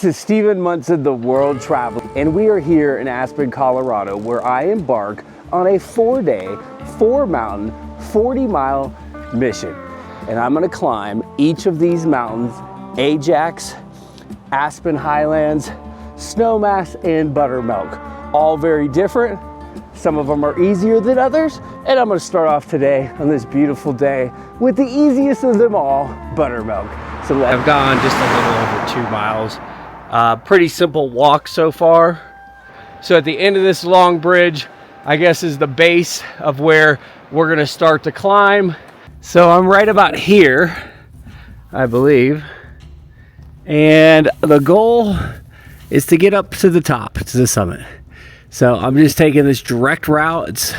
This is Stephen Munson, the World Traveler, and we are here in Aspen, Colorado, where I embark on a 4-day, 4-mountain, 40-mile mission. And I'm gonna climb each of these mountains: Ajax, Aspen Highlands, Snowmass, and Buttermilk. All very different. Some of them are easier than others. And I'm gonna start off today on this beautiful day with the easiest of them all, Buttermilk. So I've gone just a little over 2 miles. Pretty simple walk so far. So at the end of this long bridge, I guess, is the base of where we're gonna start to climb. So I'm right about here, I believe. And the goal is to get up to the top, to the summit. So I'm just taking this direct route. It's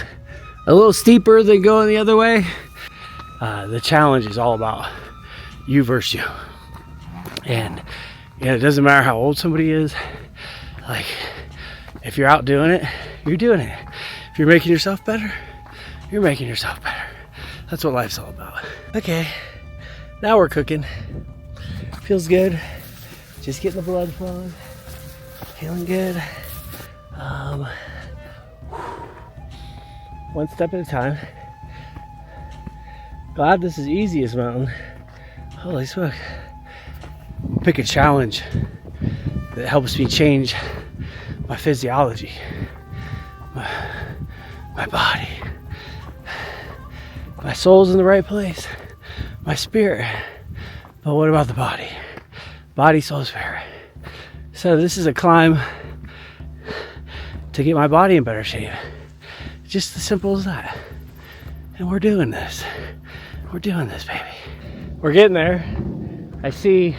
a little steeper than going the other way. The challenge is all about you versus you. And it doesn't matter how old somebody is. Like, if you're out doing it, you're doing it. If you're making yourself better, you're making yourself better. That's what life's all about. Okay, now we're cooking. Feels good. Just getting the blood flowing. Feeling good. One step at a time. Glad this is the easiest mountain. Holy smoke. Pick a challenge that helps me change my physiology, my body. My soul's in the right place, my spirit. But what about the body? Body, soul, spirit. So this is a climb to get my body in better shape. Just as simple as that. And we're doing this. We're doing this, baby. We're getting there. I see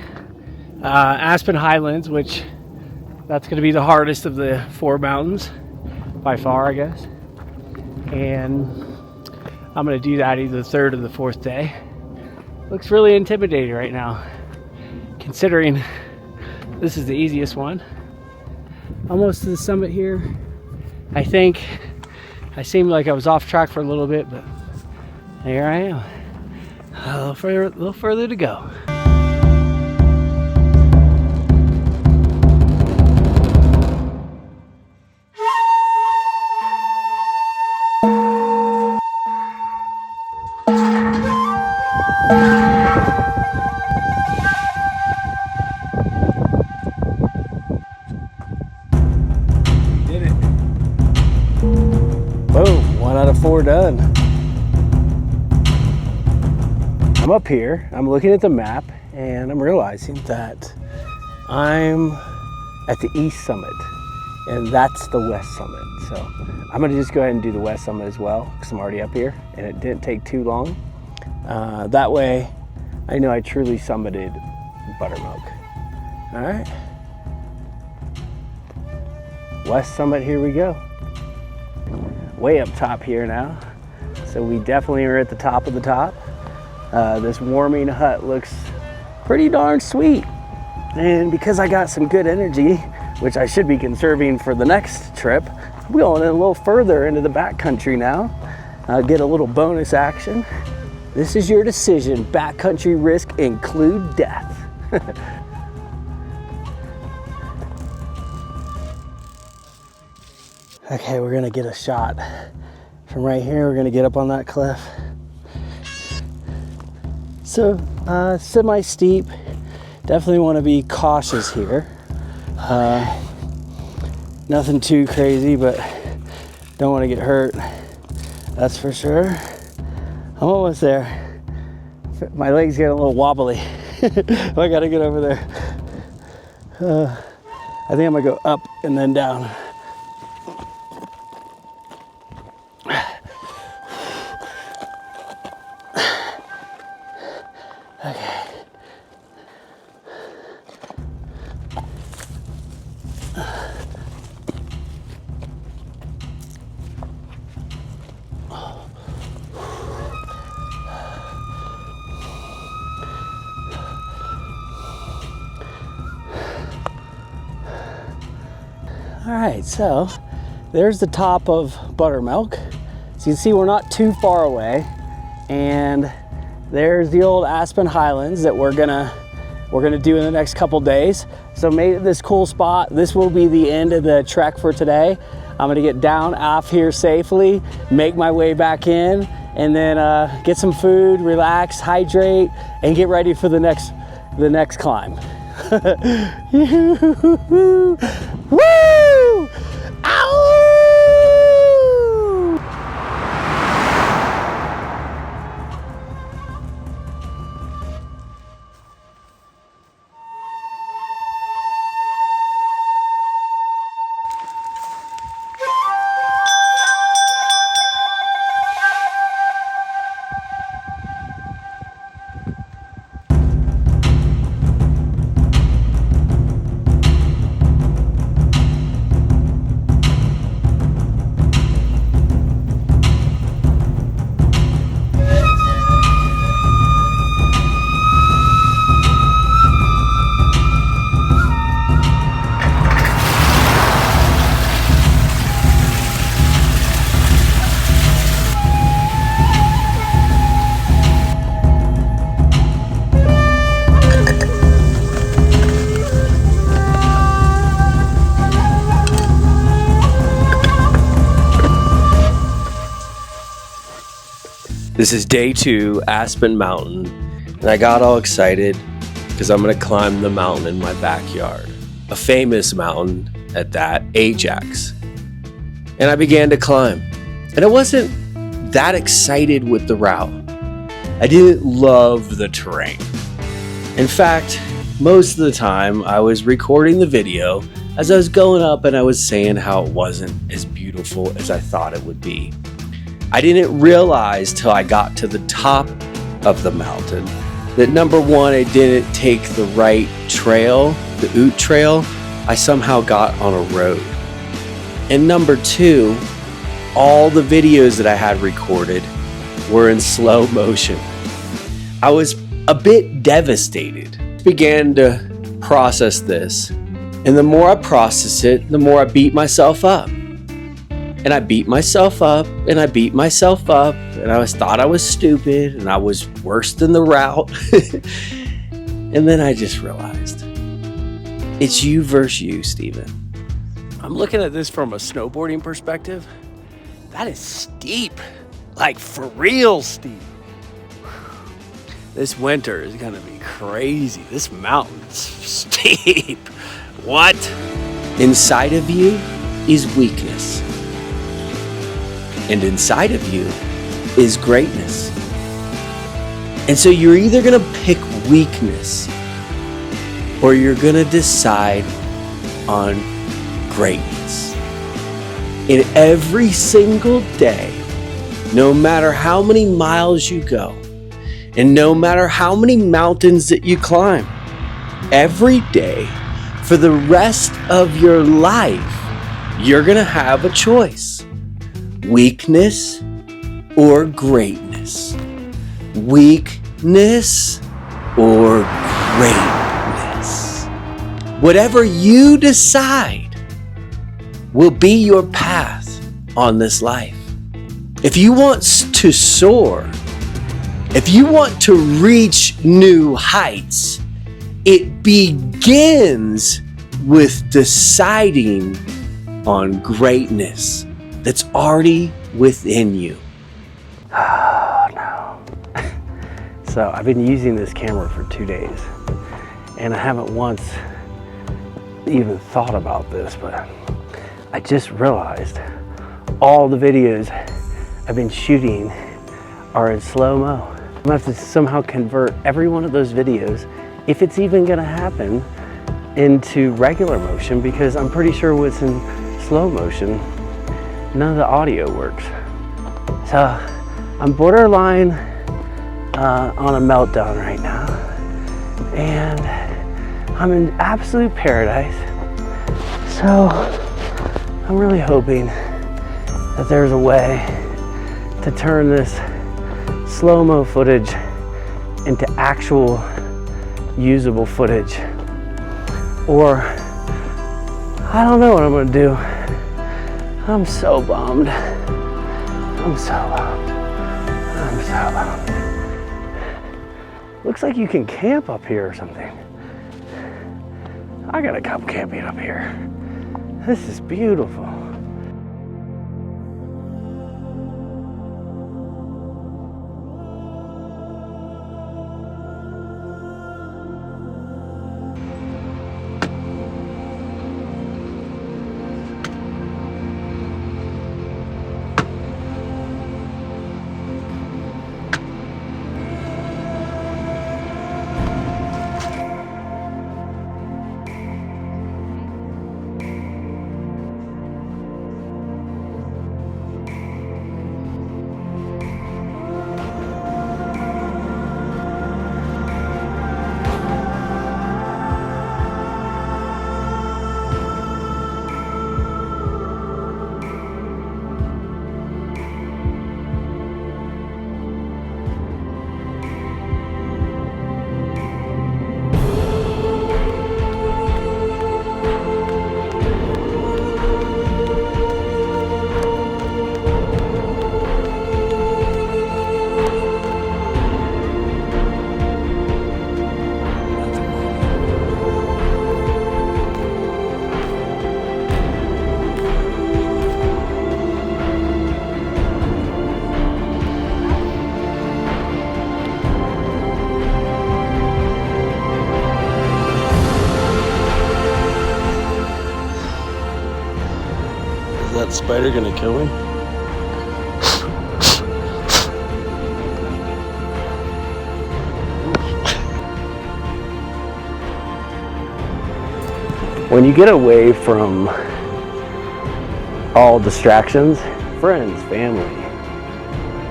Aspen Highlands, which that's going to be the hardest of the 4 mountains by far, I guess. And I'm going to do that either the 3rd or the 4th day. Looks really intimidating right now, considering this is the easiest one. Almost to the summit here. I think I seemed like I was off track for a little bit, but here I am. A little further to go. Did it. Boom, 1 out of 4 done. I'm up here, I'm looking at the map, and I'm realizing that I'm at the east summit, and that's the west summit. So I'm gonna just go ahead and do the west summit as well, because I'm already up here, and it didn't take too long. That way, I know I truly summited Buttermilk. All right. West summit, here we go. Way up top here now. So we definitely are at the top of the top. This warming hut looks pretty darn sweet. And because I got some good energy, which I should be conserving for the next trip, I'm going a little further into the backcountry now. Get a little bonus action. This is your decision. Backcountry risk include death. Okay, we're gonna get a shot from right here. We're gonna get up on that cliff. So semi-steep. Definitely want to be cautious here. Nothing too crazy, but don't want to get hurt. That's for sure. I'm almost there. My legs get a little wobbly. I gotta get over there. I think I'm gonna go up and then down. Okay. All right, so there's the top of Buttermilk. So you can see we're not too far away, and there's the old Aspen Highlands that we're gonna we're gonna do in the next couple days. So made it this cool spot. This will be the end of the trek for today. I'm gonna get down off here safely, make my way back in, and then get some food, relax, hydrate, and get ready for the next climb. Woo! Ow! This is day 2, Aspen Mountain, and I got all excited because I'm gonna climb the mountain in my backyard, a famous mountain at that, Ajax. And I began to climb, and I wasn't that excited with the route. I didn't love the terrain. In fact, most of the time I was recording the video as I was going up and I was saying how it wasn't as beautiful as I thought it would be. I didn't realize till I got to the top of the mountain that number one, I didn't take the right trail, the Oot Trail. I somehow got on a road. And number 2, all the videos that I had recorded were in slow motion. I was a bit devastated. I began to process this. And the more I process it, the more I beat myself up. And I beat myself up, and I beat myself up, and I thought I was stupid, and I was worse than the route. And then I just realized, it's you versus you, Steven. I'm looking at this from a snowboarding perspective. That is steep, like for real steep. This winter is gonna be crazy. This mountain's steep. What? Inside of you is weakness. And inside of you is greatness. And so you're either gonna pick weakness or you're gonna decide on greatness. And every single day, no matter how many miles you go, and no matter how many mountains that you climb, every day for the rest of your life, you're gonna have a choice. Weakness or greatness. Weakness or greatness. Whatever you decide will be your path on this life. If you want to soar, if you want to reach new heights, it begins with deciding on greatness that's already within you. Oh no. So I've been using this camera for 2 days and I haven't once even thought about this, but I just realized all the videos I've been shooting are in slow-mo. I'm gonna have to somehow convert every one of those videos, if it's even gonna happen, into regular motion, because I'm pretty sure what's in slow motion, none of the audio works. So I'm borderline on a meltdown right now, and I'm in absolute paradise. So I'm really hoping that there's a way to turn this slow-mo footage into actual usable footage, or I don't know what I'm gonna do. I'm so bummed. I'm so bummed. I'm so bummed. Looks like you can camp up here or something. I gotta come camping up here. This is beautiful. Is that spider gonna kill me? When you get away from all distractions, friends, family,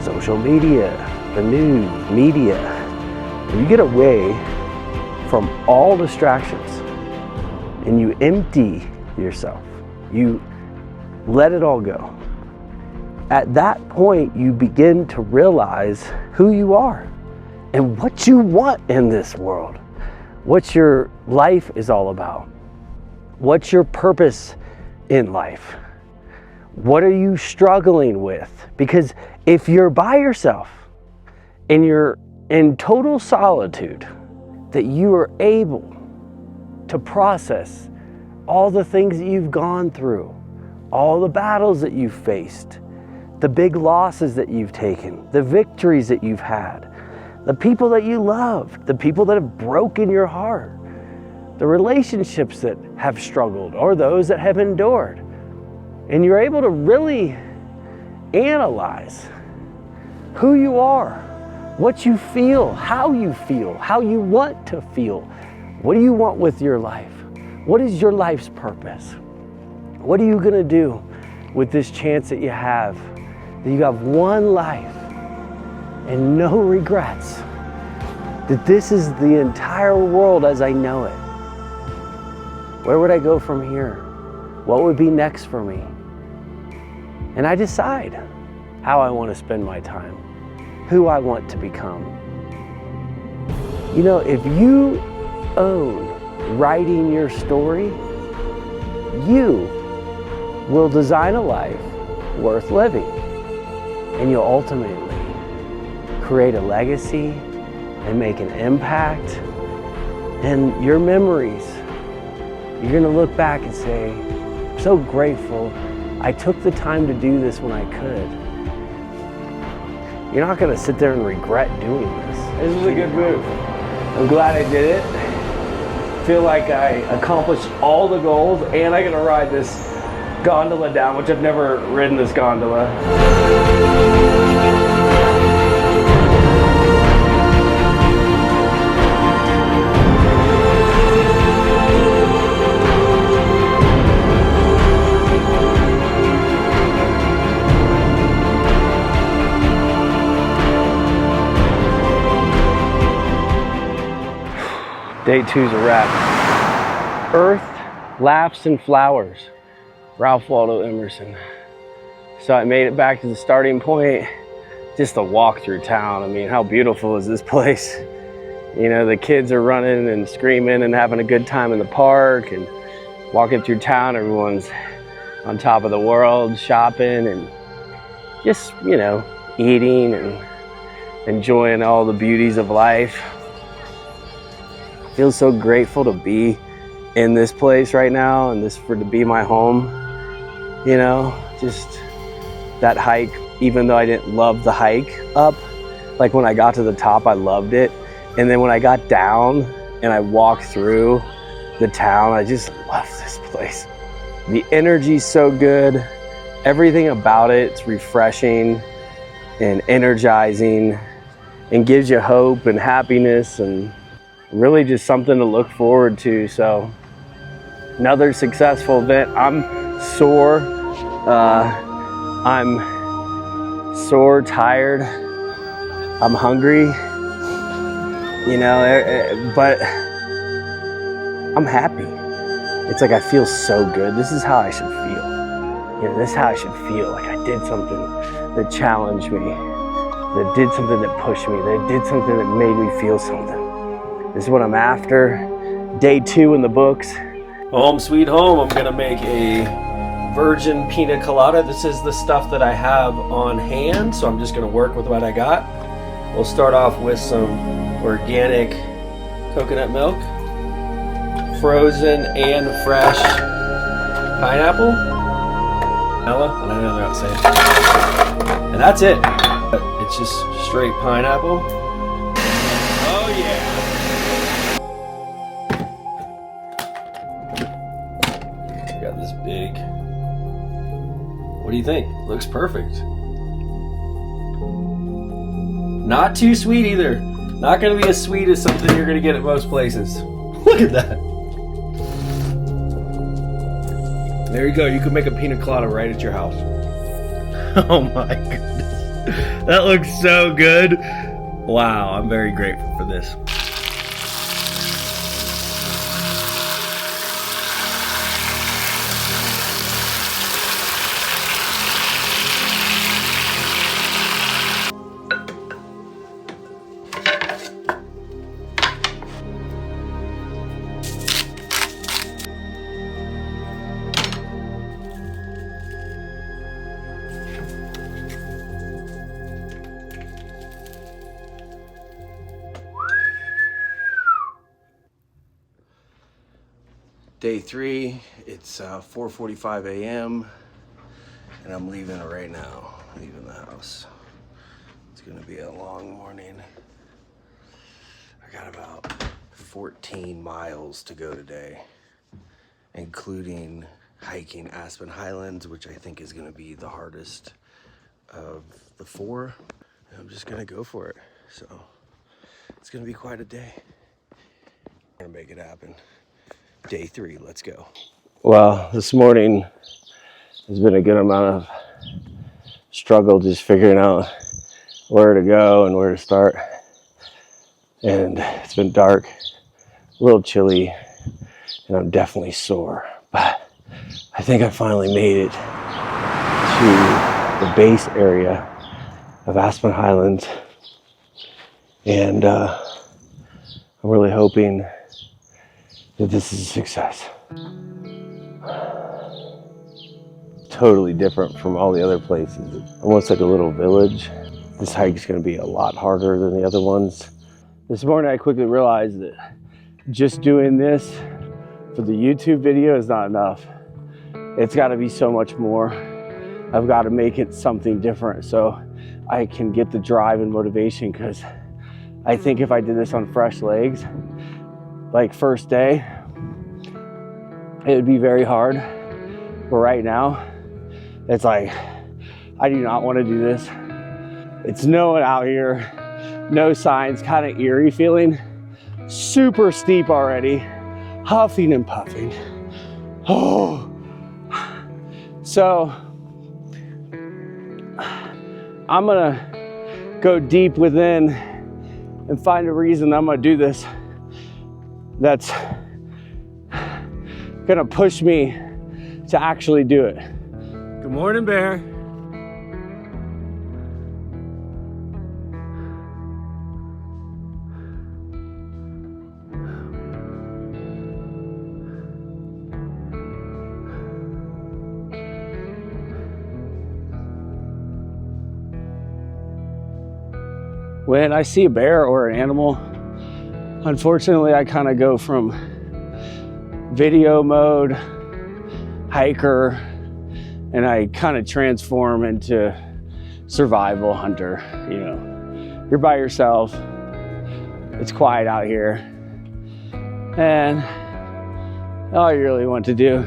social media, the news, media, when you get away from all distractions and you empty yourself, you let it all go. At that point, you begin to realize who you are and what you want in this world, what your life is all about. What's your purpose in life? What are you struggling with? Because if you're by yourself and you're in total solitude, that you are able to process all the things that you've gone through, all the battles that you've faced, the big losses that you've taken, the victories that you've had, the people that you love, the people that have broken your heart, the relationships that have struggled or those that have endured. And you're able to really analyze who you are, what you feel, how you want to feel. What do you want with your life? What is your life's purpose? What are you gonna do with this chance that you have? That you have one life and no regrets. That this is the entire world as I know it. Where would I go from here? What would be next for me? And I decide how I want to spend my time, who I want to become. You know, if you own writing your story, you will design a life worth living. And you'll ultimately create a legacy and make an impact. And your memories, you're gonna look back and say, I'm so grateful I took the time to do this when I could. You're not gonna sit there and regret doing this. This is a good move. I'm glad I did it. Feel like I accomplished all the goals, and I gotta ride this gondola down, which I've never ridden this gondola. Day two's a wrap. Earth laughs and flowers. Ralph Waldo Emerson. So I made it back to the starting point. Just a walk through town. I mean, how beautiful is this place? You know, the kids are running and screaming and having a good time in the park, and walking through town, everyone's on top of the world, shopping and just, you know, eating and enjoying all the beauties of life. I feel so grateful to be in this place right now, and this for to be my home, you know, just that hike, even though I didn't love the hike up, like when I got to the top, I loved it. And then when I got down and I walked through the town, I just love this place. The energy's so good. Everything about it's refreshing and energizing and gives you hope and happiness and really just something to look forward to. So another successful event. I'm sore. I'm sore, tired. I'm hungry, you know, but I'm happy. It's like I feel so good. This is how I should feel. You know, this is how I should feel. Like I did something that challenged me, that did something that pushed me, that did something that made me feel something. This is what I'm after. Day 2 in the books. Home sweet home. I'm gonna make a virgin pina colada. This is the stuff that I have on hand, so I'm just gonna work with what I got. We'll start off with some organic coconut milk, frozen and fresh pineapple, vanilla, and I know they're not saying. And that's it. It's just straight pineapple. Oh yeah. Got this big. What do you think? Looks perfect. Not too sweet either. Not gonna be as sweet as something you're gonna get at most places. Look at that. There you go. You can make a pina colada right at your house. Oh my goodness. That looks so good. Wow, I'm very grateful for this. Day 3, it's 4:45 a.m. and I'm leaving right now, leaving the house. It's gonna be a long morning. I got about 14 miles to go today, including hiking Aspen Highlands, which I think is gonna be the hardest of the 4. And I'm just gonna go for it. So it's gonna be quite a day. I'm gonna make it happen. Day 3, let's go. Well, this morning has been a good amount of struggle just figuring out where to go and where to start. And it's been dark, a little chilly, and I'm definitely sore. But I think I finally made it to the base area of Aspen Highlands. And I'm really hoping that this is a success. Totally different from all the other places. Almost like a little village. This hike is going to be a lot harder than the other ones. This morning I quickly realized that just doing this for the YouTube video is not enough. It's got to be so much more. I've got to make it something different so I can get the drive and motivation, because I think if I did this on fresh legs, like first day, it would be very hard. But right now, it's like, I do not want to do this. It's no one out here, no signs, kind of eerie feeling. Super steep already, huffing and puffing. Oh, so I'm gonna go deep within and find a reason I'm gonna do this that's gonna push me to actually do it. Good morning, Bear. When I see a bear or an animal, unfortunately, I kind of go from video mode hiker, and I kind of transform into survival hunter. You know, you're by yourself, it's quiet out here, and all you really want to do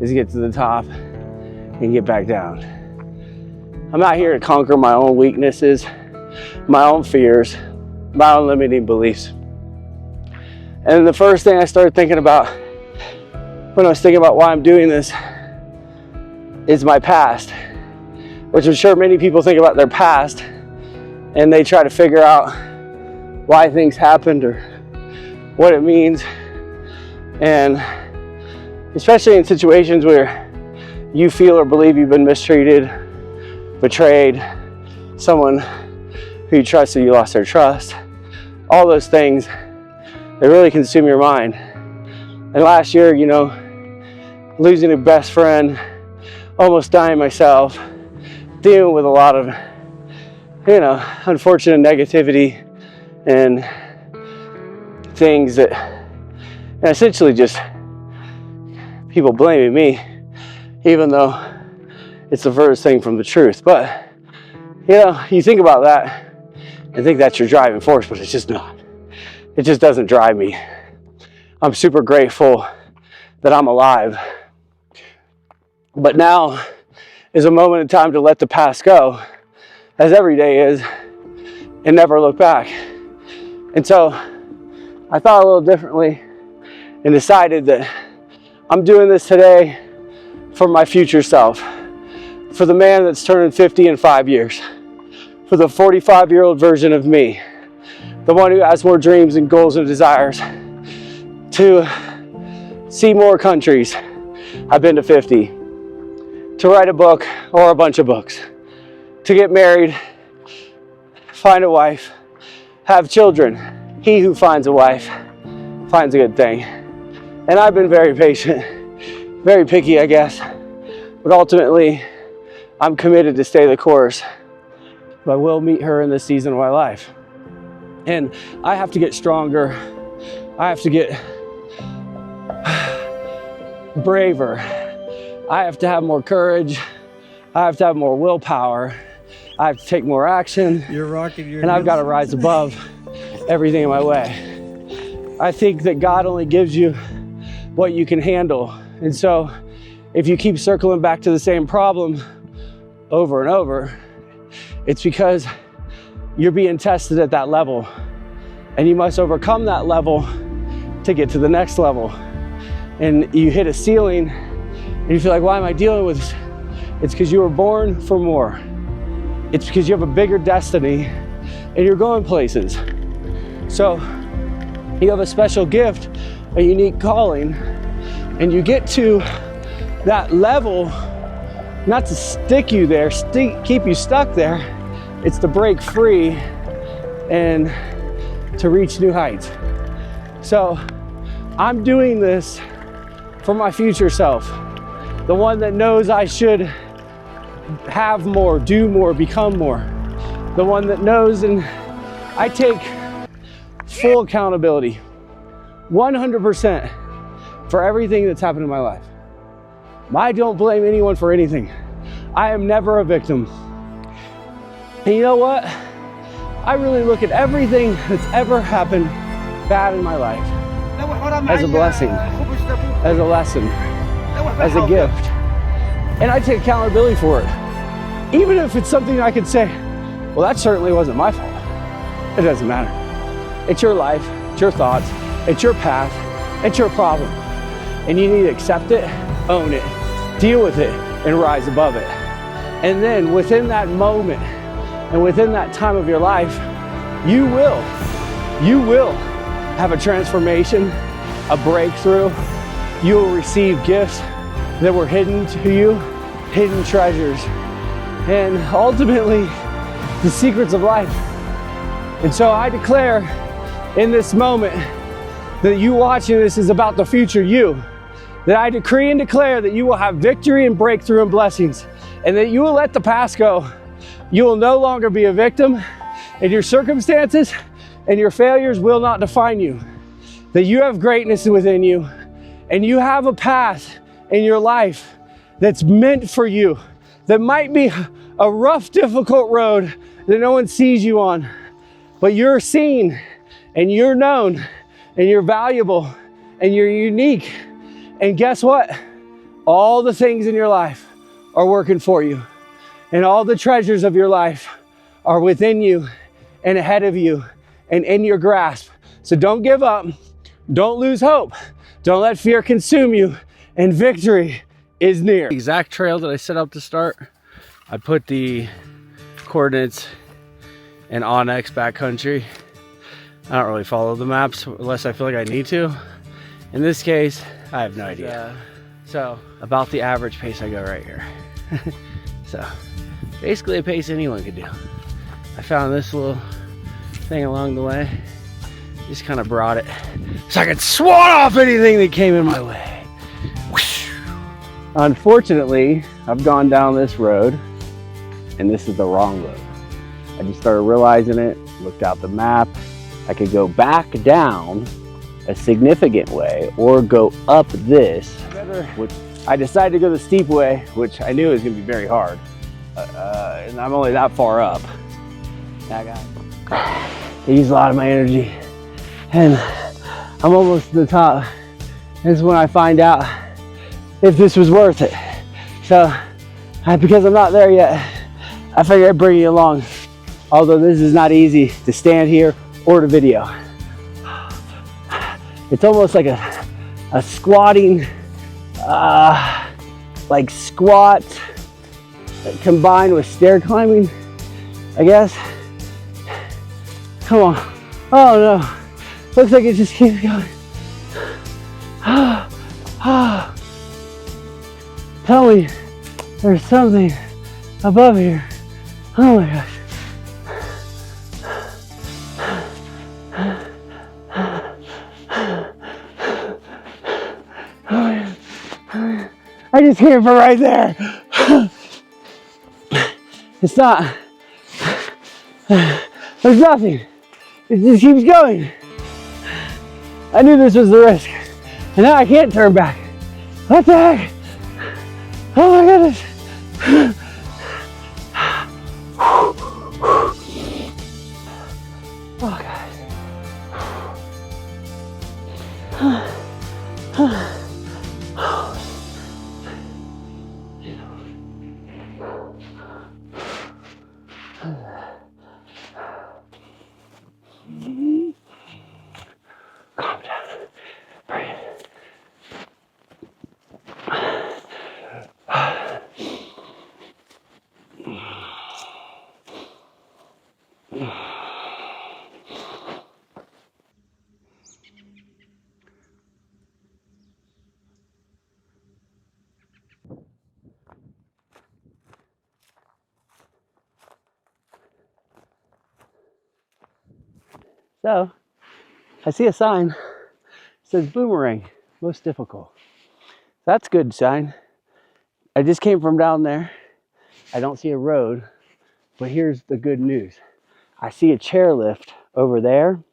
is get to the top and get back down. I'm not here to conquer my own weaknesses, my own fears, my own limiting beliefs. And the first thing I started thinking about when I was thinking about why I'm doing this is my past, which I'm sure many people think about their past and they try to figure out why things happened or what it means. And especially in situations where you feel or believe you've been mistreated, betrayed, someone who you trusted, you lost their trust, all those things, they really consume your mind. And last year, you know, losing a best friend, almost dying myself, dealing with a lot of, you know, unfortunate negativity and things that, and essentially just people blaming me, even though it's the furthest thing from the truth. But, you know, you think about that and think that's your driving force, but it's just not. It just doesn't drive me. I'm super grateful that I'm alive. But now is a moment in time to let the past go, as every day is, and never look back. And so I thought a little differently and decided that I'm doing this today for my future self, for the man that's turning 50 in 5 years, for the 45-year-old version of me, the one who has more dreams and goals and desires, to see more countries. I've been to 50. To write a book or a bunch of books. To get married, find a wife, have children. He who finds a wife finds a good thing. And I've been very patient, very picky, I guess. But ultimately, I'm committed to stay the course. But I will meet her in this season of my life. And I have to get stronger. I have to get braver. I have to have more courage. I have to have more willpower. I have to take more action. You're rocking your. And I've got to rise above everything in my way. I think that God only gives you what you can handle. And so if you keep circling back to the same problem over and over, it's because you're being tested at that level. And you must overcome that level to get to the next level. And you hit a ceiling and you feel like, why am I dealing with this? It's because you were born for more. It's because you have a bigger destiny and you're going places. So you have a special gift, a unique calling, and you get to that level, not to stick you there, keep you stuck there. It's to break free and to reach new heights. So I'm doing this for my future self, the one that knows I should have more, do more, become more, the one that knows, and I take full accountability, 100% for everything that's happened in my life. I don't blame anyone for anything. I am never a victim. And you know what? I really look at everything that's ever happened bad in my life as a blessing, as a lesson, as a gift. And I take accountability for it. Even if it's something I could say, well, that certainly wasn't my fault. It doesn't matter. It's your life, it's your thoughts, it's your path, it's your problem. And you need to accept it, own it, deal with it, and rise above it. And then within that moment, and within that time of your life, you will have a transformation, a breakthrough. You will receive gifts that were hidden to you, hidden treasures, and ultimately the secrets of life. And so I declare in this moment that you watching this is about the future you, that I decree and declare that you will have victory and breakthrough and blessings, and that you will let the past go. You will no longer be a victim, and your circumstances and your failures will not define you. That you have greatness within you, and you have a path in your life that's meant for you, that might be a rough, difficult road that no one sees you on, but you're seen and you're known and you're valuable and you're unique. And guess what? All the things in your life are working for you, and all the treasures of your life are within you and ahead of you and in your grasp. So don't give up. Don't lose hope. Don't let fear consume you. And victory is near. Exact trail that I set up to start, I put the coordinates in Onyx backcountry. I don't really follow the maps unless I feel like I need to. In this case, I have no idea. So about the average pace I go right here. So basically a pace anyone could do. I found this little thing along the way. Just kind of brought it so I could swat off anything that came in my way. Whoosh. Unfortunately, I've gone down this road and this is the wrong road. I just started realizing it, looked out the map. I could go back down a significant way or go up this, which I decided to go the steep way, which I knew was gonna be very hard. And I'm only that far up. I used a lot of my energy and I'm almost to the top. This is when I find out if this was worth it. So, because I'm not there yet, I figured I'd bring you along. Although this is not easy to stand here or to video. It's almost like a squatting, like squat combined with stair climbing, I guess. Come on. Oh no. Looks like it just keeps going. Tell me there's something above here. Oh my gosh. I just came from right there. It's not, there's nothing. It just keeps going. I knew this was the risk, and now I can't turn back. What the heck? Oh my goodness. Oh God. Calm down. Breathe. So, I see a sign. It says boomerang, most difficult. That's a good sign. I just came from down there. I don't see a road, but here's the good news. I see a chairlift over there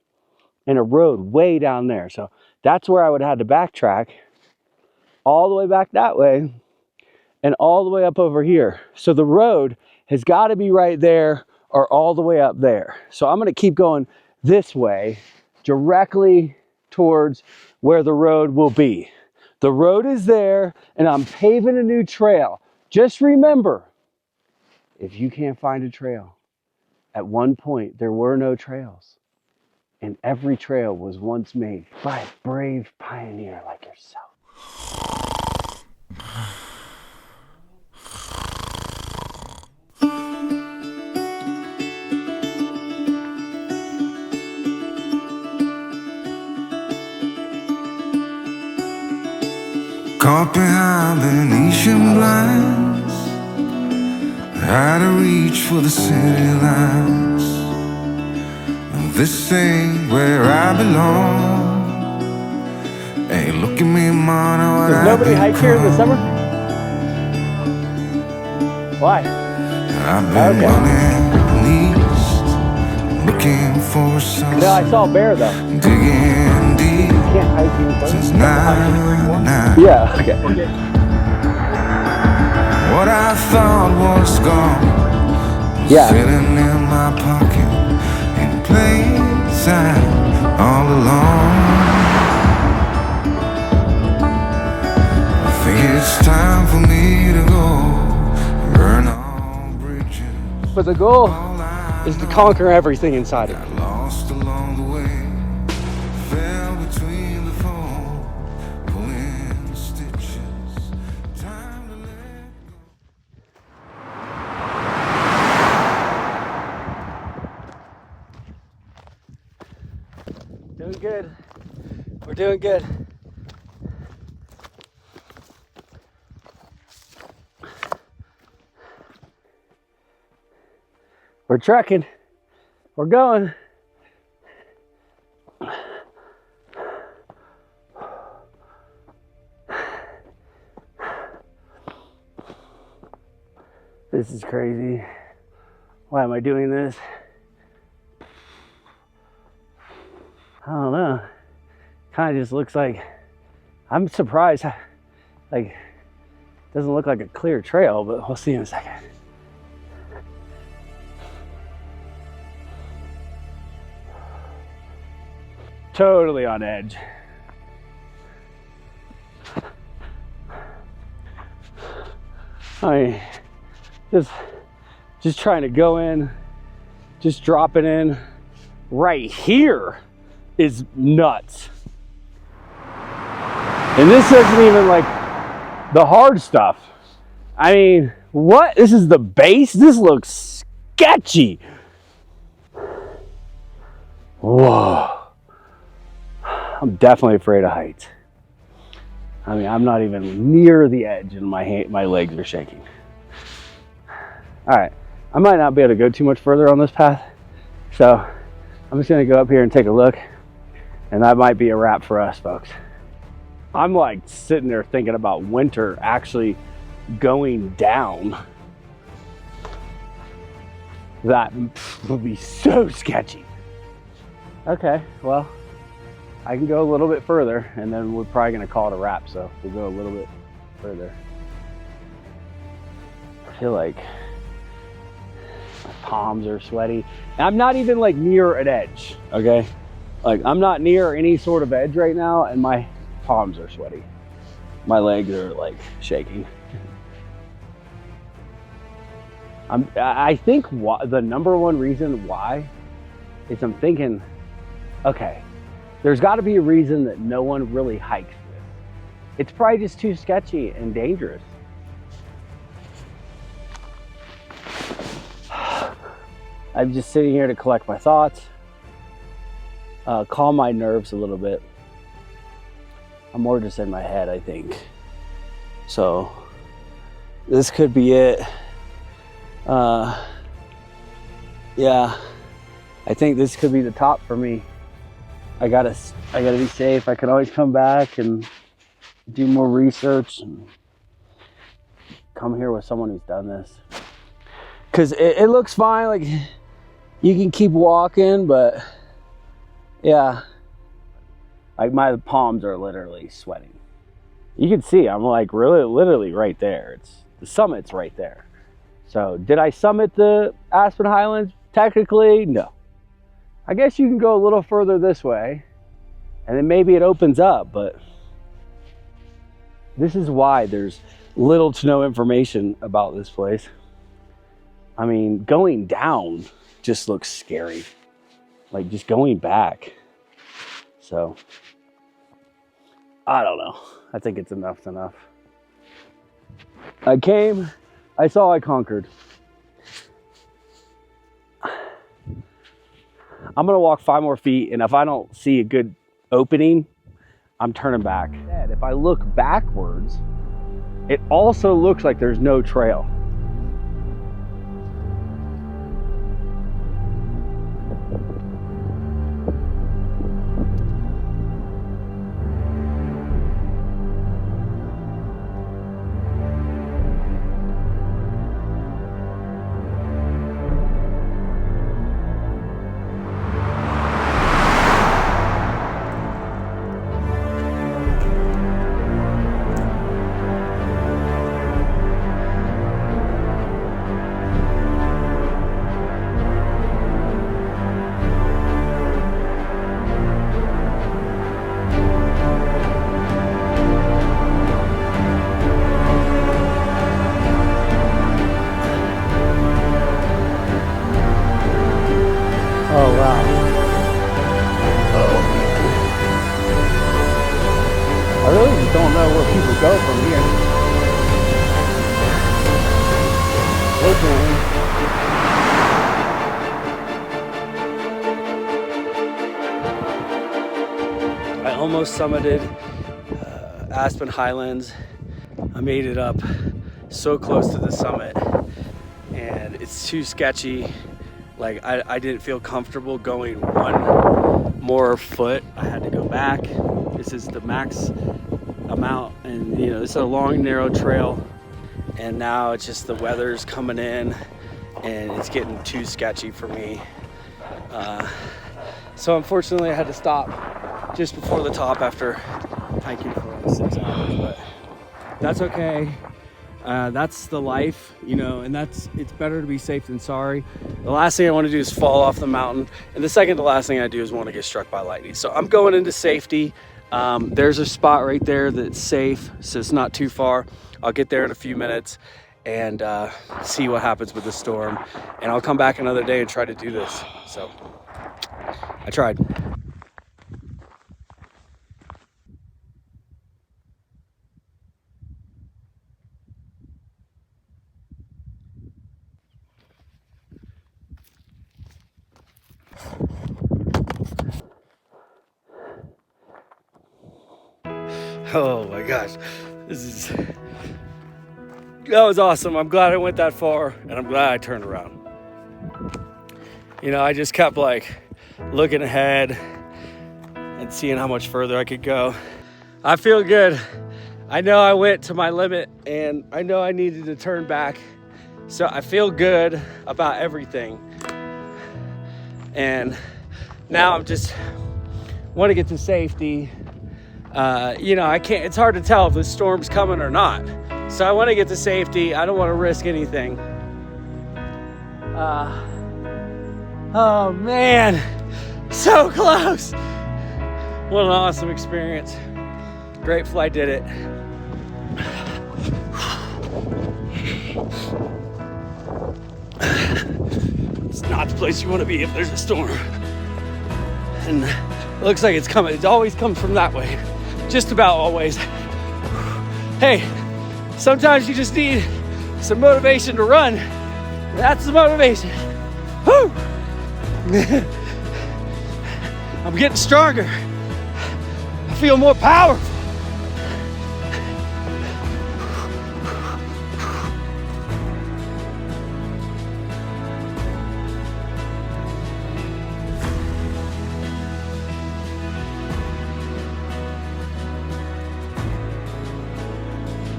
and a road way down there. So that's where I would have had to backtrack all the way back that way and all the way up over here. So the road has got to be right there or all the way up there. So I'm going to keep going this way directly towards where the road will be. The road is there and I'm paving a new trail. Just remember, if you can't find a trail, at one point there were no trails, and every trail was once made by a brave pioneer like yourself. Caught behind Venetian blinds, had to reach for the city lights. This ain't where I belong. Hey, look at me, man. Does nobody hike here in the summer? Why? I've been running east, looking for something. No, I saw a bear though. Digging deep. can't hike any further. Since 99. Yeah, okay. What I thought was gone was Yeah. sitting in my pocket in plain sight all along. I think it's time for me to go burn all bridges. But the goal All I is to conquer everything inside of got it. lost along the way, fell between the foam, pulling stitches. Time to let go. Doing good. We're doing good. We're trekking. We're going. This is crazy. Why am I doing this? I don't know. Kind of just looks like, I'm surprised. Like, doesn't look like a clear trail, but we'll see in a second. Totally on edge. I mean, just trying to go in, just dropping in. Right here is nuts. And this isn't even like the hard stuff. I mean, what? This is the base? This looks sketchy. Whoa. I'm definitely afraid of heights. I mean, I'm not even near the edge and my legs are shaking. All right, I might not be able to go too much further on this path. So I'm just gonna go up here and take a look, and that might be a wrap for us, folks. I'm like sitting there thinking about winter actually going down. That would be so sketchy. Okay, well, I can go a little bit further and then we're probably gonna call it a wrap. So we'll go a little bit further. I feel like my palms are sweaty. And I'm not even like near an edge, okay? Like I'm not near any sort of edge right now and my palms are sweaty. My legs are like shaking. I think the number one reason why is I'm thinking, okay, there's got to be a reason that no one really hikes this. It's probably just too sketchy and dangerous. I'm just sitting here to collect my thoughts, calm my nerves a little bit. I'm more just in my head, I think. So this could be it. Yeah, I think this could be the top for me. I gotta be safe. I can always come back and do more research and come here with someone who's done this. Cause it looks fine, like you can keep walking, but yeah, like my palms are literally sweating. You can see I'm like really literally right there. The summit's right there. So did I summit the Aspen Highlands? Technically, no. I guess you can go a little further this way and then maybe it opens up, but this is why there's little to no information about this place. I mean, going down just looks scary. Like just going back. So, I don't know. I think it's enough's enough. I came, I saw, I conquered. I'm gonna walk 5 more feet, and if I don't see a good opening, I'm turning back. If I look backwards, it also looks like there's no trail. definitely. I almost summited Aspen Highlands. I made it up so close to the summit, and it's too sketchy. Like I didn't feel comfortable going one more foot. I had to go back. This is the max amount, and you know, this is a long narrow trail, and now it's just the weather's coming in and it's getting too sketchy for me. So unfortunately I had to stop just before the top after hiking for almost 6 hours, but that's okay. That's the life, you know, and it's better to be safe than sorry. The last thing I want to do is fall off the mountain, and the second to last thing I do is want to get struck by lightning. So I'm going into safety. There's a spot right there that's safe, so it's not too far. I'll get there in a few minutes and see what happens with the storm, and I'll come back another day and try to do this. So I tried. Oh my gosh, that was awesome. I'm glad I went that far, and I'm glad I turned around. You know, I just kept like looking ahead and seeing how much further I could go. I feel good. I know I went to my limit, and I know I needed to turn back. So I feel good about everything. And now I'm just want to get to safety. You know, it's hard to tell if the storm's coming or not. So I want to get to safety. I don't want to risk anything. Oh man, so close. What an awesome experience. Grateful I did it. It's not the place you want to be if there's a storm. And it looks like it's coming. It always comes from that way. Just about always. Hey, sometimes you just need some motivation to run. That's the motivation. Woo! I'm getting stronger. I feel more powerful.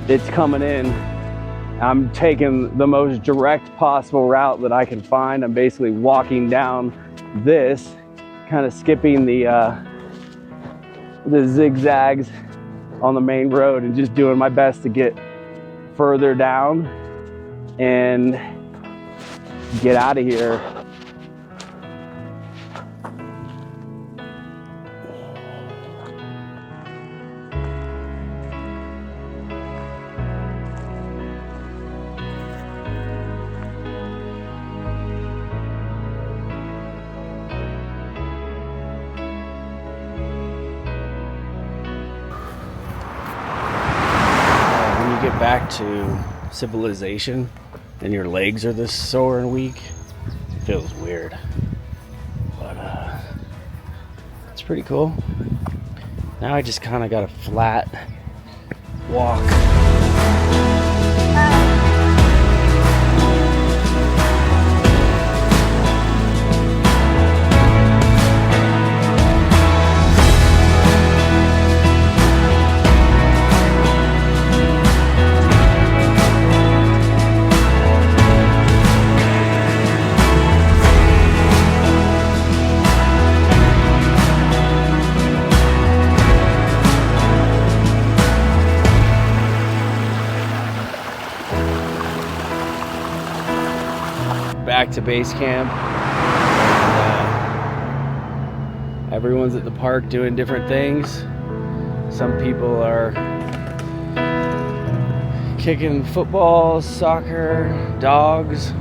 It's coming in. I'm taking the most direct possible route that I can find. I'm basically walking down this, kind of skipping the zigzags on the main road and just doing my best to get further down and get out of here. Get back to civilization and your legs are this sore and weak, it feels weird, but it's pretty cool. Now I just kind of got a flat walk. Back to base camp. Everyone's at the park doing different things. Some people are kicking footballs, soccer, dogs,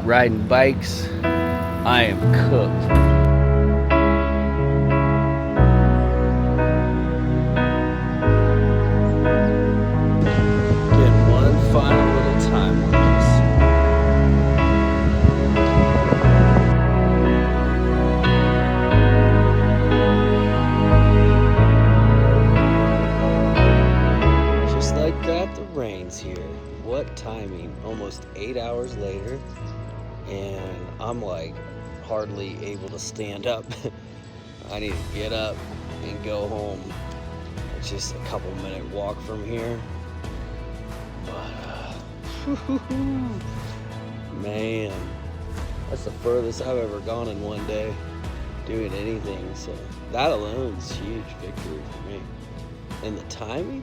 riding bikes. I am cooked. Getting one final little time lapse. rain's here. What timing? Almost 8 hours later, and I'm like hardly able to stand up. I need to get up and go home. It's just a couple minute walk from here. But man, that's the furthest I've ever gone in one day doing anything. So that alone is huge victory for me. And the timing?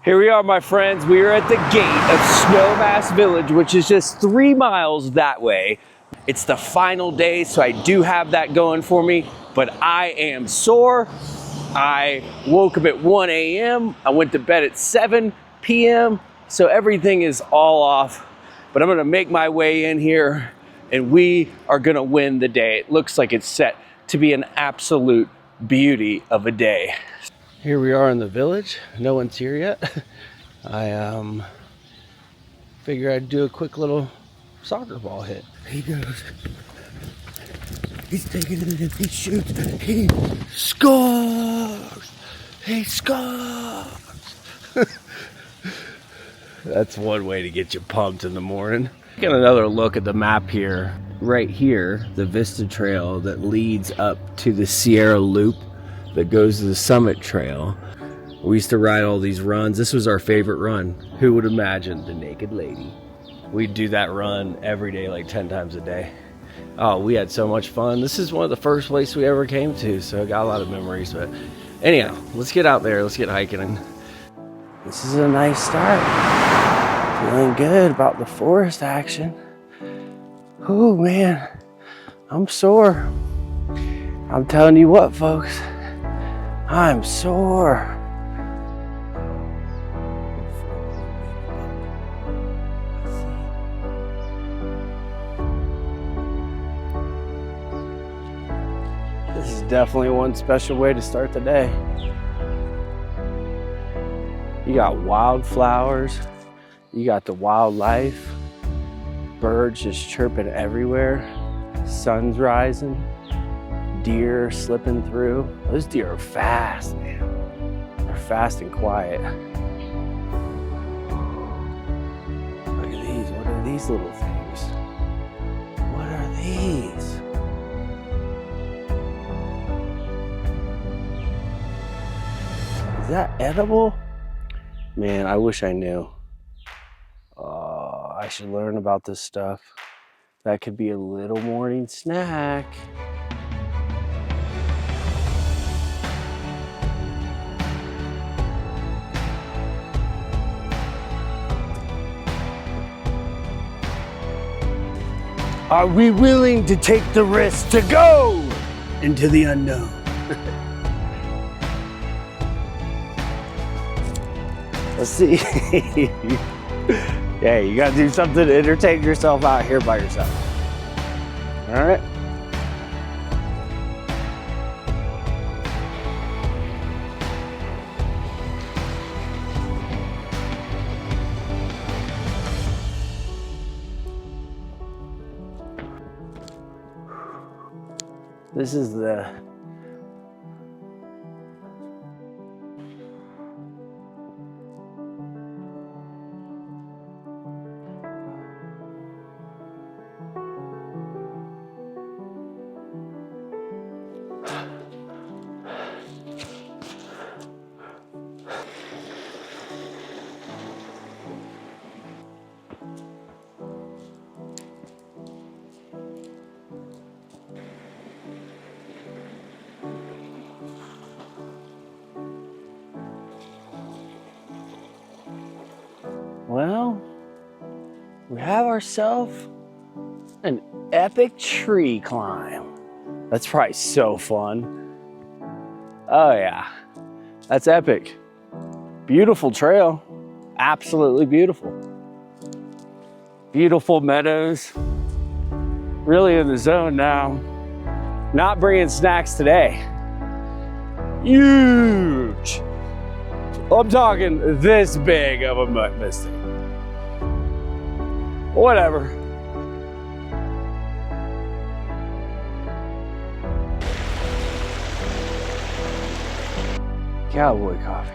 Here we are, my friends. We are at the gate of Snowmass Village, which is just 3 miles that way. It's the final day, so I do have that going for me, but I am sore. I woke up at 1 a.m. I went to bed at 7 p.m. So everything is all off, but I'm gonna make my way in here and we are gonna win the day. It looks like it's set to be an absolute beauty of a day. Here we are in the village. No one's here yet. I figure I'd do a quick little soccer ball hit. He goes. He's taking it in. He shoots. He scores. He scores. That's one way to get you pumped in the morning. Get another look at the map here. Right here, the Vista Trail that leads up to the Sierra Loop that goes to the Summit Trail. We used to ride all these runs. This was our favorite run. Who would imagine the naked lady? We'd do that run every day, like 10 times a day. Oh, we had so much fun. This is one of the first places we ever came to, so I got a lot of memories. But anyhow, let's get out there. Let's get hiking. This is a nice start. Feeling good about the forest action. Oh man, I'm sore. I'm telling you what, folks. I'm sore. This is definitely one special way to start the day. You got wildflowers, you got the wildlife, birds just chirping everywhere, sun's rising. Deer slipping through. Those deer are fast, man. They're fast and quiet. Look at these. What are these little things? What are these? Is that edible? Man, I wish I knew. I should learn about this stuff. That could be a little morning snack. Are we willing to take the risk to go into the unknown? Let's see. Yeah, you gotta do something to entertain yourself out here by yourself. All right. This is the Well, we have ourselves an epic tree climb. That's probably so fun. Oh yeah, that's epic. Beautiful trail, absolutely beautiful. Beautiful meadows, really in the zone now. Not bringing snacks today. Huge. I'm talking this big of a mutt mistake. Whatever. Cowboy coffee.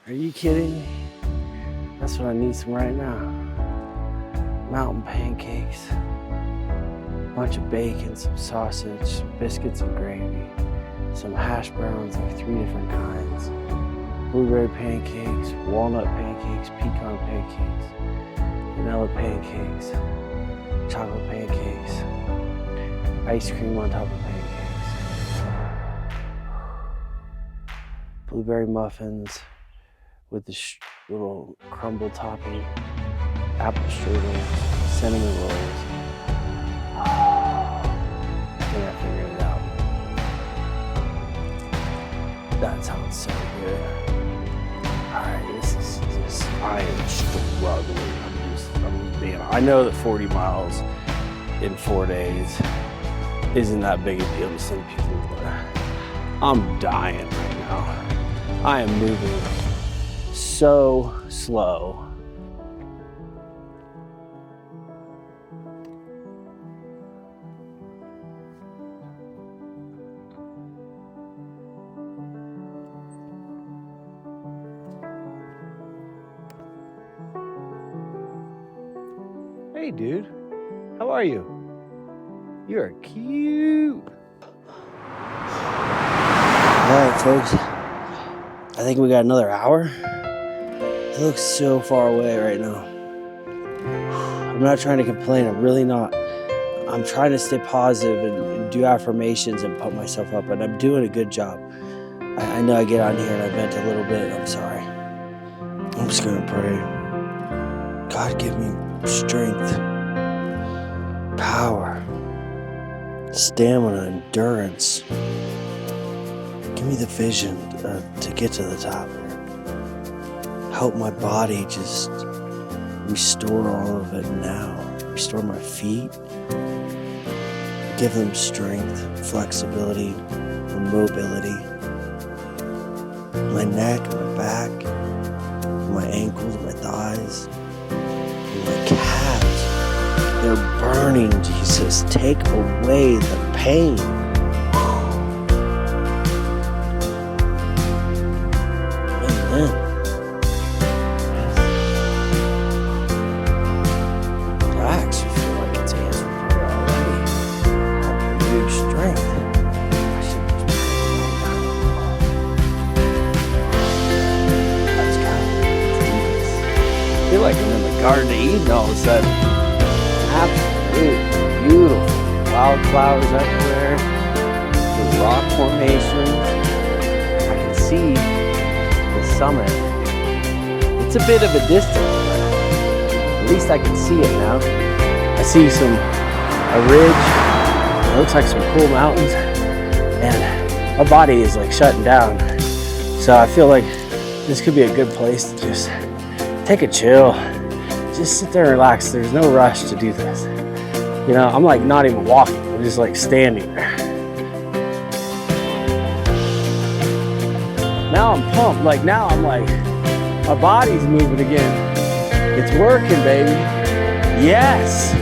Are you kidding me? That's what I need some right now. Mountain pancakes, a bunch of bacon, some sausage, some biscuits and gravy, some hash browns, like 3 different kinds, blueberry pancakes, walnut pancakes, pecan pancakes, vanilla pancakes, chocolate pancakes, ice cream on top of pancakes, blueberry muffins with the little crumble topping, apple strudel, cinnamon rolls. I think I figured it out. That sounds so good. Alright, this is just, I am struggling. Man, I know that 40 miles in 4 days isn't that big a deal to some people, but I'm dying right now. I am moving so slow. Hey dude, how are you? You're cute. All right, folks. I think we got another hour. It looks so far away right now. I'm not trying to complain, I'm really not. I'm trying to stay positive and do affirmations and pump myself up, and I'm doing a good job. I know I get on here and I vent a little bit, I'm sorry. I'm just gonna pray. God, give me strength, power, stamina, endurance. Give me the vision to get to the top here. Help my body just restore all of it now. Restore my feet. Give them strength, flexibility, and mobility. My neck, my back, my ankles, my thighs, and my calves. They're burning, Jesus. Take away the pain. Amen. I actually feel like it's answered prayer already. Huge strength. I should just pray Let's go. I feel like I'm in the Garden of Eden all of a sudden. Absolutely beautiful. Wildflowers everywhere. The rock formations. I can see the summit. It's a bit of a distance, but at least I can see it now. I see a ridge. It looks like some cool mountains. And my body is like shutting down. So I feel like this could be a good place to just take a chill. Just sit there and relax. There's no rush to do this. You know, I'm like not even walking. I'm just like standing there. Now I'm pumped. Like now I'm like, my body's moving again. It's working, baby. Yes.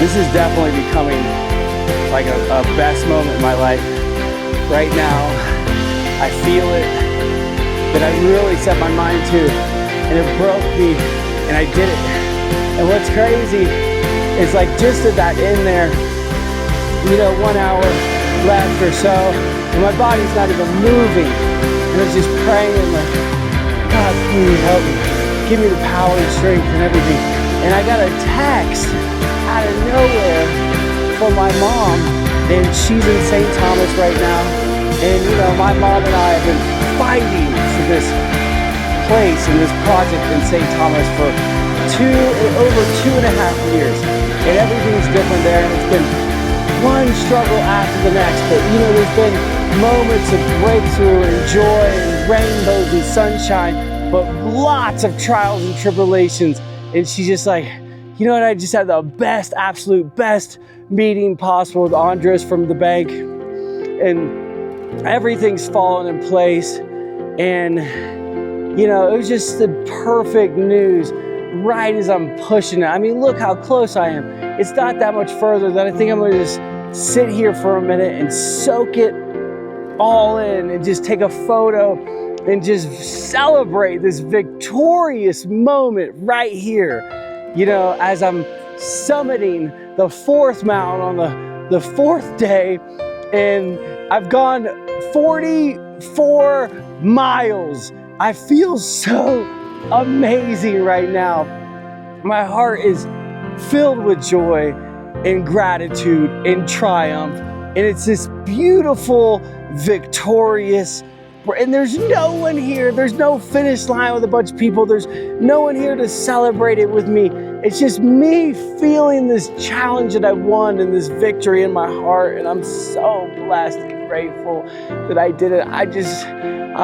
This is definitely becoming like a best moment in my life. Right now, I feel it. that I really set my mind to, and it broke me, and I did it. And what's crazy is like just at that end there, you know, 1 hour left or so, and my body's not even moving. And I was just praying and like, God, please help me. Give me the power and strength and everything. And I got a text out of nowhere from my mom, and she's in St. Thomas right now. And you know, my mom and I have been fighting for this place and this project in St. Thomas for over 2.5 years. And everything's different there. It's been one struggle after the next, but you know, there's been moments of breakthrough and joy and rainbows and sunshine, but lots of trials and tribulations. And she's just like, you know what, I just had the best, absolute best meeting possible with Andres from the bank, and everything's fallen in place. And you know, it was just the perfect news right as I'm pushing it. I mean, look how close I am. It's not that much further that I think I'm gonna just sit here for a minute and soak it all in and just take a photo and just celebrate this victorious moment right here. You know, as I'm summiting the 4th mountain on the 4th day, and I've gone 44 miles. I feel so amazing right now. My heart is filled with joy and gratitude and triumph. And it's this beautiful, victorious, and there's no one here. There's no finish line with a bunch of people. There's no one here to celebrate it with me. It's just me feeling this challenge that I won and this victory in my heart. And I'm so blessed and grateful that I did it. I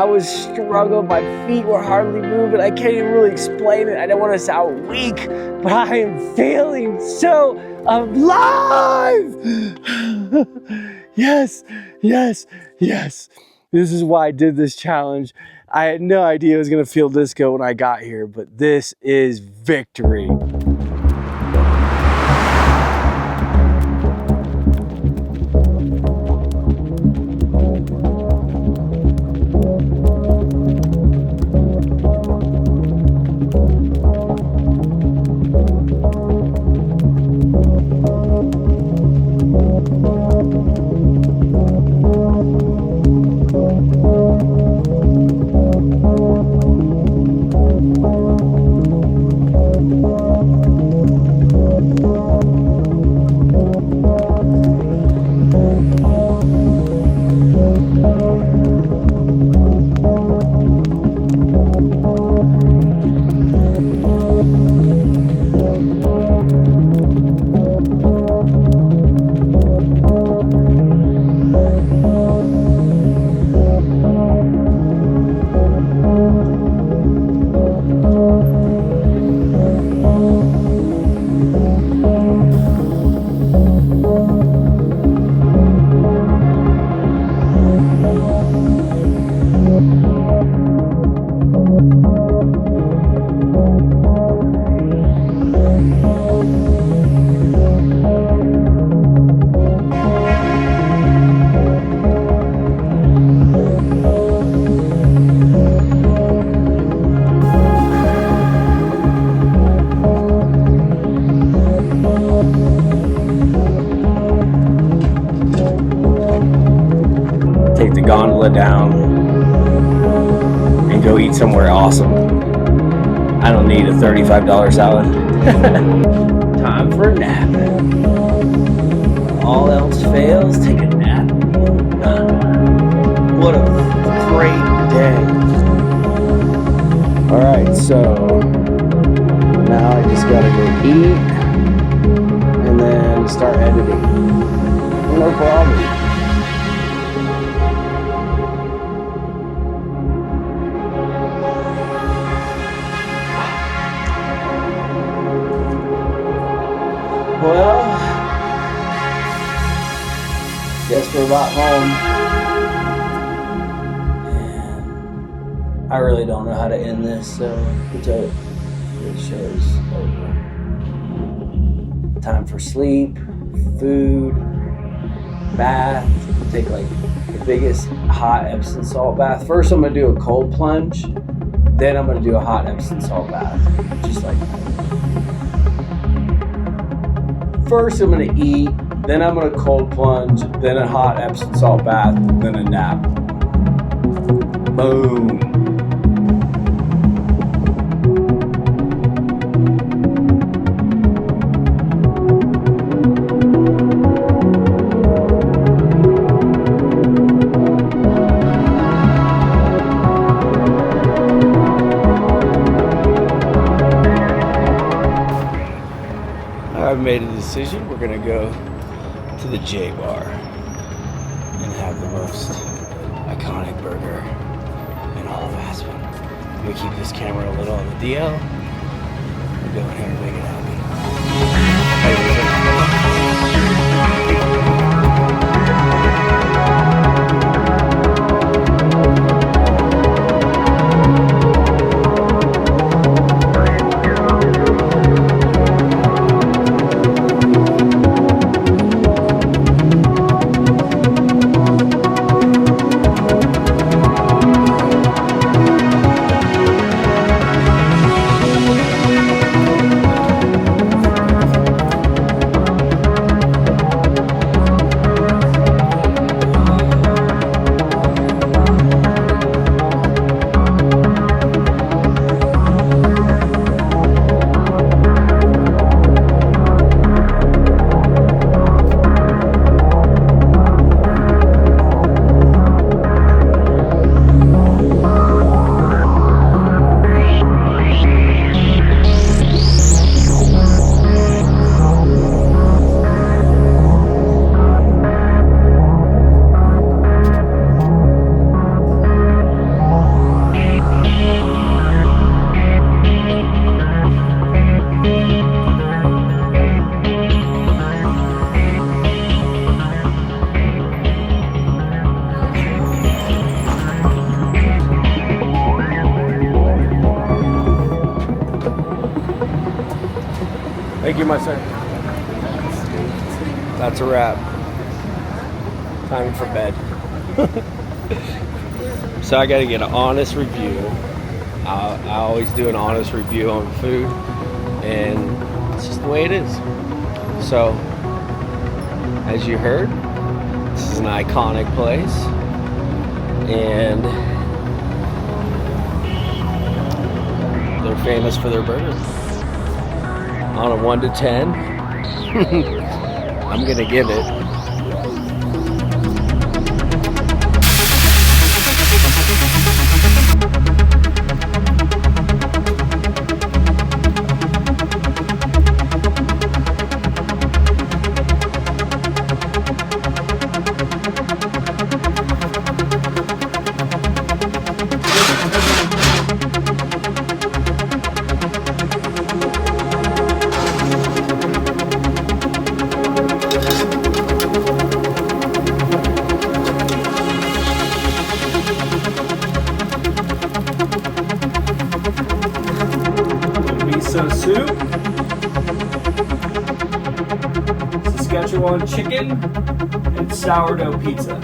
was struggling. My feet were hardly moving. I can't even really explain it. I don't want to sound weak, but I am feeling so alive. Yes, yes, yes. This is why I did this challenge. I had no idea it was going to feel this good when I got here, but this is victory. Take the gondola down and go eat somewhere awesome. I don't need a $35 salad. Time for a nap. All else fails, take a nap. What a great day. All right, so now I just gotta go eat and then start editing. No problem. Well, guess we're about home. And I really don't know how to end this, so the show's over. Time for sleep, food, bath. Take like biggest hot Epsom salt bath. First, I'm gonna do a cold plunge. Then I'm gonna do a hot Epsom salt bath, just like that. First, I'm gonna eat. Then I'm gonna cold plunge. Then a hot Epsom salt bath. Then a nap. Boom. I've made a decision. We're gonna go to the J Bar and have the most iconic burger in all of Aspen. We keep this camera a little on the DL. We'll go in here and make it happen. Thank you, my sir. That's a wrap. Time for bed. So I gotta get an honest review. I always do an honest review on food, and it's just the way it is. So, as you heard, this is an iconic place, and they're famous for their burgers. On a 1 to 10, I'm gonna give it miso soup, Szechuan chicken, and sourdough pizza.